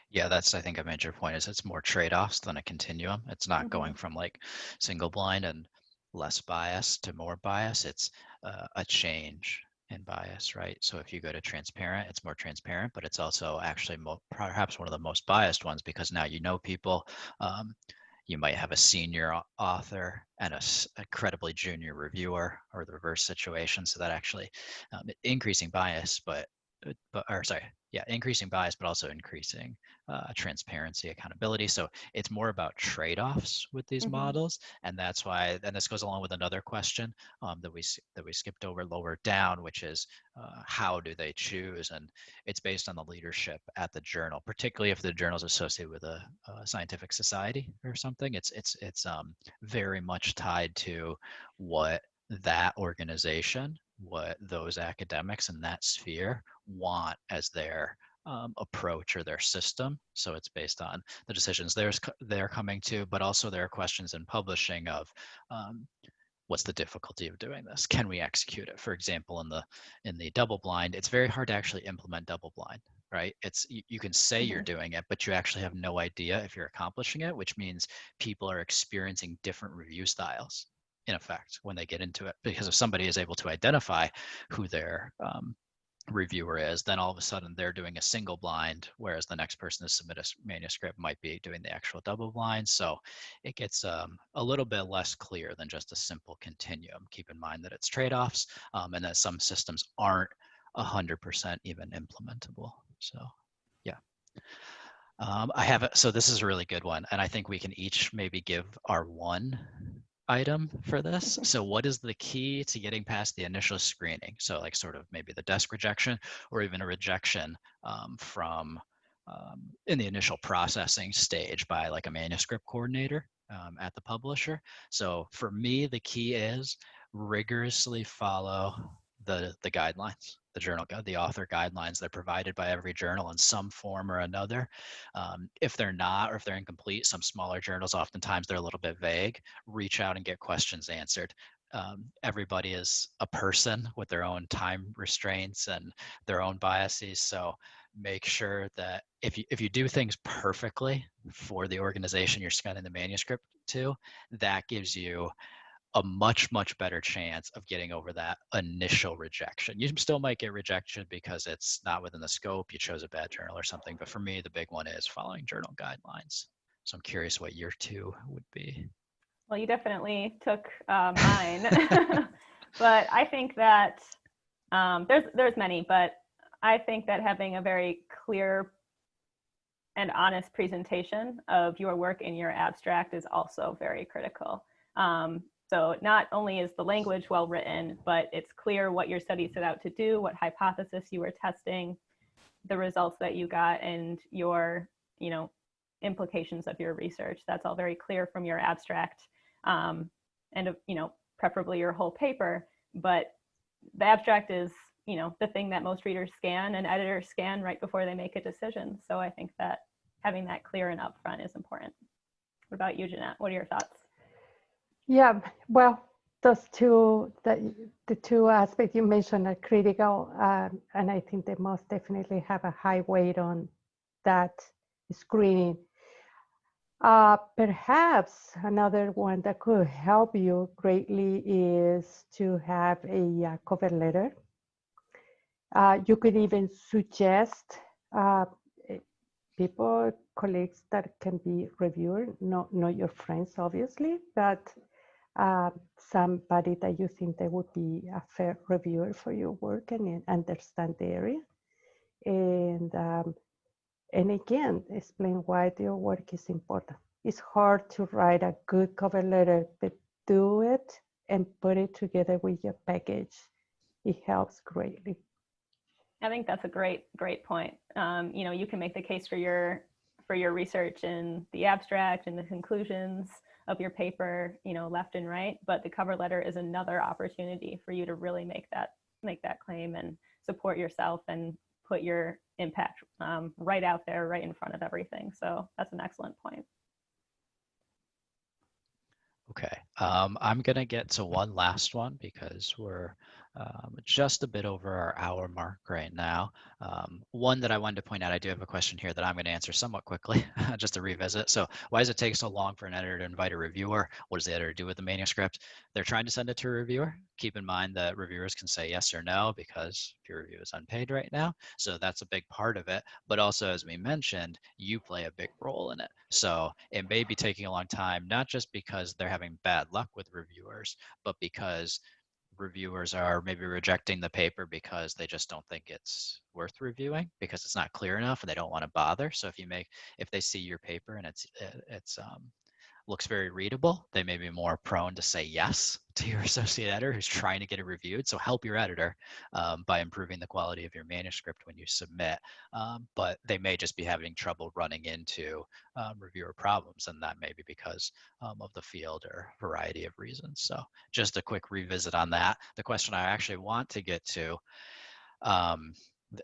Yeah, that's, I think, a major point, is it's more trade-offs than a continuum. It's not going from like single blind and less bias to more bias. It's a change in bias, right? So if you go to transparent, it's more transparent, but it's also actually perhaps one of the most biased ones, because now you know people. You might have a senior author and a credibly junior reviewer, or the reverse situation. So that actually increasing bias, increasing bias, but also increasing transparency, accountability. So it's more about trade-offs with these models, and that's why. And this goes along with another question that we skipped over lower down, which is how do they choose? And it's based on the leadership at the journal, particularly if the journal is associated with a scientific society or something. It's very much tied to what that organization, what those academics in that sphere want as their approach or their system. So it's based on the decisions they're coming to, but also there are questions in publishing of what's the difficulty of doing this? Can we execute it? For example, in the double blind, it's very hard to actually implement double blind, right? It's you can say you're doing it, but you actually have no idea if you're accomplishing it, which means people are experiencing different review styles in effect when they get into it. Because if somebody is able to identify who their reviewer is, then all of a sudden they're doing a single blind, whereas the next person to submit a manuscript might be doing the actual double blind. So it gets a little bit less clear than just a simple continuum. Keep in mind that it's trade-offs, and that some systems aren't 100% even implementable. So yeah. I have it. So this is a really good one. And I think we can each maybe give our one item for this. So what is the key to getting past the initial screening? So like sort of maybe the desk rejection or even a rejection from in the initial processing stage by like a manuscript coordinator at the publisher. So for me, the key is rigorously follow the guidelines, the author guidelines. They're provided by every journal in some form or another. If they're not, or if they're incomplete, some smaller journals, oftentimes they're a little bit vague. Reach out and get questions answered. Everybody is a person with their own time restraints and their own biases. So make sure that if you do things perfectly for the organization you're sending the manuscript to, that gives you a much better chance of getting over that initial rejection. You still might get rejection because it's not within the scope, you chose a bad journal or something, but for me the big one is following journal guidelines. So I'm curious what your two would be. Well, you definitely took mine, but I think that there's many, but I think that having a very clear and honest presentation of your work in your abstract is also very critical. So not only is the language well written, but it's clear what your study set out to do, what hypothesis you were testing, the results that you got, and your, implications of your research. That's all very clear from your abstract, and preferably your whole paper. But the abstract is, the thing that most readers scan and editors scan right before they make a decision. So I think that having that clear and upfront is important. What about you, Jeanette? What are your thoughts? Yeah, well, those two, the two aspects you mentioned are critical, and I think they most definitely have a high weight on that screening. Perhaps another one that could help you greatly is to have a cover letter. You could even suggest people, colleagues that can be reviewers, not your friends, obviously, but somebody that you think they would be a fair reviewer for your work and understand the area. And again, explain why your work is important. It's hard to write a good cover letter, but do it and put it together with your package. It helps greatly. I think that's a great point. You can make the case for your research in the abstract and the conclusions of your paper, left and right, but the cover letter is another opportunity for you to really make that claim and support yourself and put your impact right out there, right in front of everything. So that's an excellent point. Okay, I'm gonna get to one last one because we're just a bit over our hour mark right now. One that I wanted to point out, I do have a question here that I'm going to answer somewhat quickly, just to revisit. So why does it take so long for an editor to invite a reviewer? What does the editor do with the manuscript? They're trying to send it to a reviewer. Keep in mind that reviewers can say yes or no because peer review is unpaid right now. So that's a big part of it. But also, as we mentioned, you play a big role in it. So it may be taking a long time, not just because they're having bad luck with reviewers, but because reviewers are maybe rejecting the paper because they just don't think it's worth reviewing because it's not clear enough and they don't want to bother. So if they see your paper and it's looks very readable, they may be more prone to say yes to your associate editor who's trying to get it reviewed. So help your editor by improving the quality of your manuscript when you submit. But they may just be having trouble running into reviewer problems, and that may be because of the field or variety of reasons. So just a quick revisit on that. The question I actually want to get to,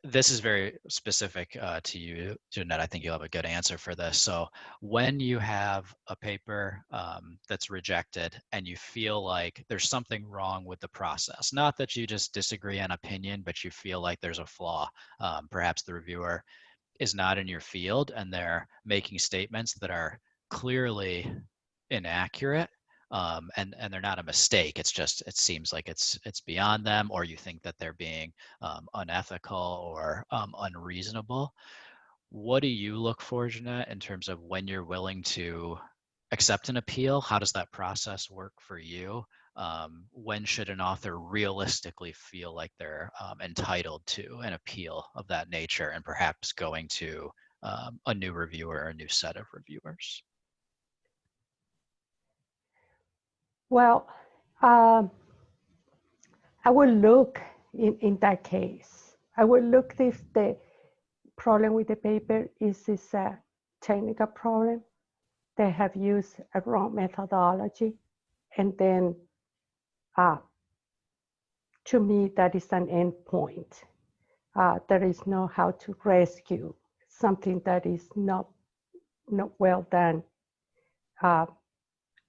this is very specific to you, Jeanette. I think you'll have a good answer for this. So when you have a paper that's rejected and you feel like there's something wrong with the process, not that you just disagree on opinion, but you feel like there's a flaw, perhaps the reviewer is not in your field and they're making statements that are clearly inaccurate, and they're not a mistake. It's just, it seems like it's beyond them, or you think that they're being unethical or unreasonable. What do you look for, Jeanette, in terms of when you're willing to accept an appeal? How does that process work for you? When should an author realistically feel like they're entitled to an appeal of that nature and perhaps going to a new reviewer or a new set of reviewers? Well, I will look in that case. I will look if the problem with the paper is a technical problem. They have used a wrong methodology. And then to me, that is an endpoint. There is no how to rescue something that is not well done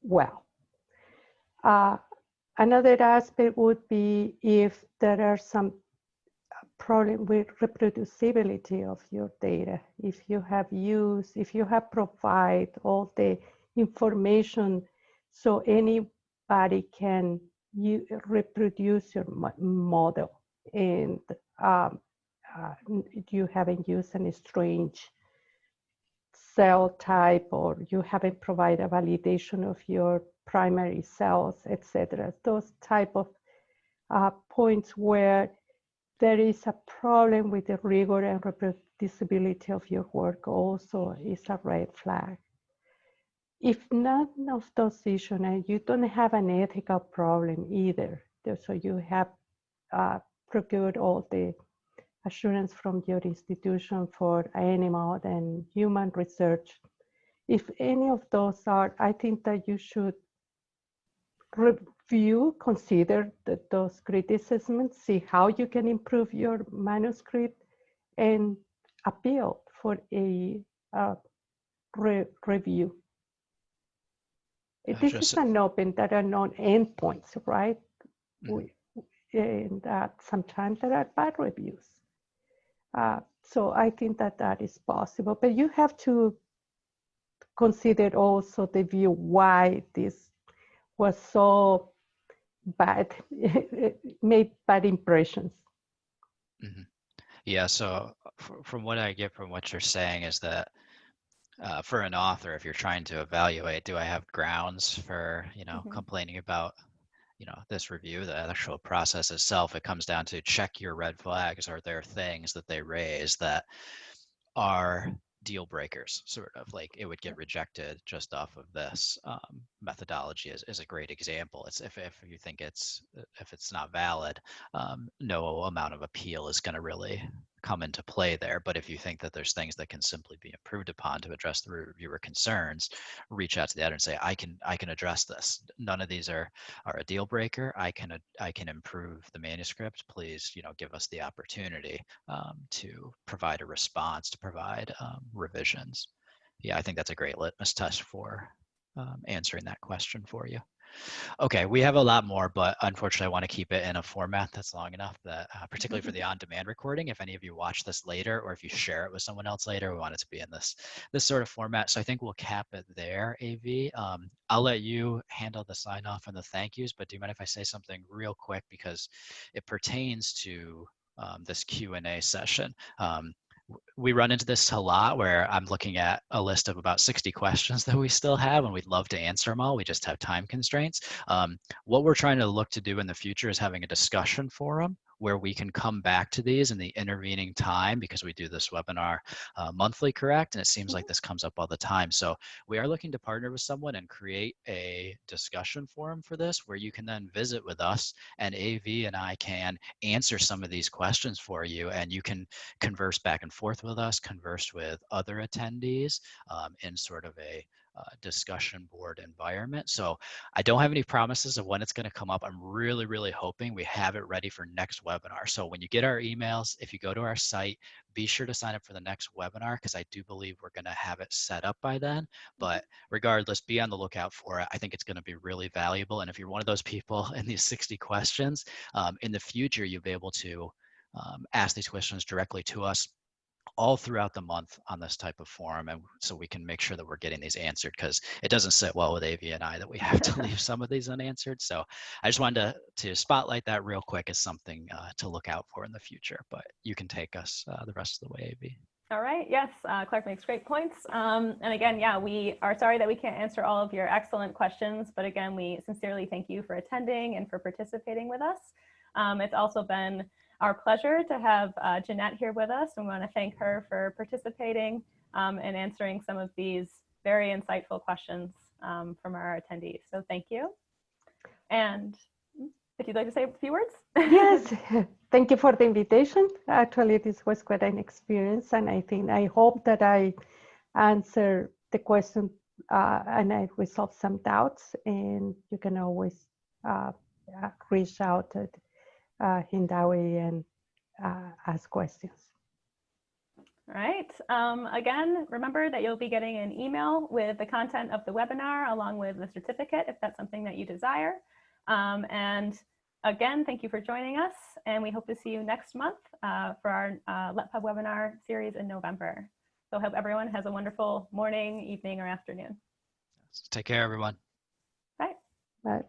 well. Another aspect would be if there are some problem with reproducibility of your data. If you have provided all the information so anybody can reproduce your model, and you haven't used any strange cell type, or you haven't provided a validation of your primary cells, etc. Those type of points where there is a problem with the rigor and reproducibility of your work also is a red flag. If none of those issues, and you don't have an ethical problem either, so you have procured all the assurance from your institution for animal and human research, if any of those are, I think that you should consider those criticisms, see how you can improve your manuscript, and appeal for a review. This is an open, that are not endpoints, right? And sometimes there are bad reviews. So I think that is possible, but you have to consider also the view why this was so bad, made bad impressions. Yeah, so from what I get from what you're saying is that for an author, if you're trying to evaluate, do I have grounds for, complaining about, this review, the actual process itself, it comes down to check your red flags. Are there things that they raise that are deal breakers, sort of like it would get rejected just off of this methodology is a great example. It's if you think if it's not valid, no amount of appeal is going to really come into play there. But if you think that there's things that can simply be improved upon to address the reviewer concerns, reach out to the editor and say, I can address this. None of these are a deal breaker. I can improve the manuscript. Please, give us the opportunity to provide a response, to provide revisions. Yeah, I think that's a great litmus test for answering that question for you. Okay, we have a lot more, but unfortunately I want to keep it in a format that's long enough that, particularly for the on-demand recording, if any of you watch this later or if you share it with someone else later, we want it to be in this sort of format. So I think we'll cap it there, AV. I'll let you handle the sign off and the thank yous, but do you mind if I say something real quick because it pertains to this Q&A session. We run into this a lot where I'm looking at a list of about 60 questions that we still have, and we'd love to answer them all. We just have time constraints. What we're trying to look to do in the future is having a discussion forum where we can come back to these in the intervening time, because we do this webinar monthly, correct? And it seems like this comes up all the time. So we are looking to partner with someone and create a discussion forum for this, where you can then visit with us and AV and I can answer some of these questions for you, and you can converse back and forth with us, converse with other attendees in sort of a discussion board environment. So I don't have any promises of when it's going to come up. I'm really, really hoping we have it ready for next webinar. So when you get our emails, if you go to our site, be sure to sign up for the next webinar, because I do believe we're going to have it set up by then. But regardless, be on the lookout for it. I think it's going to be really valuable. And if you're one of those people in these 60 questions, in the future, you'll be able to ask these questions directly to us all throughout the month on this type of forum, and so we can make sure that we're getting these answered, because it doesn't sit well with AV and I that we have to leave some of these unanswered. So I just wanted to spotlight that real quick as something to look out for in the future, but you can take us the rest of the way, AV. All right, yes, Clark makes great points. And again, yeah, we are sorry that we can't answer all of your excellent questions, but again, we sincerely thank you for attending and for participating with us. It's also been our pleasure to have Jeanette here with us, and we want to thank her for participating and answering some of these very insightful questions from our attendees. So thank you. And if you'd like to say a few words. Yes, thank you for the invitation. Actually, this was quite an experience, and I hope that I answer the question and I resolve some doubts. And you can always reach out to Hindawi and ask questions. All right. Again, remember that you'll be getting an email with the content of the webinar along with the certificate if that's something that you desire. And again, thank you for joining us, and we hope to see you next month for our LetPub webinar series in November. So I hope everyone has a wonderful morning, evening, or afternoon. Take care, everyone. Bye. Bye.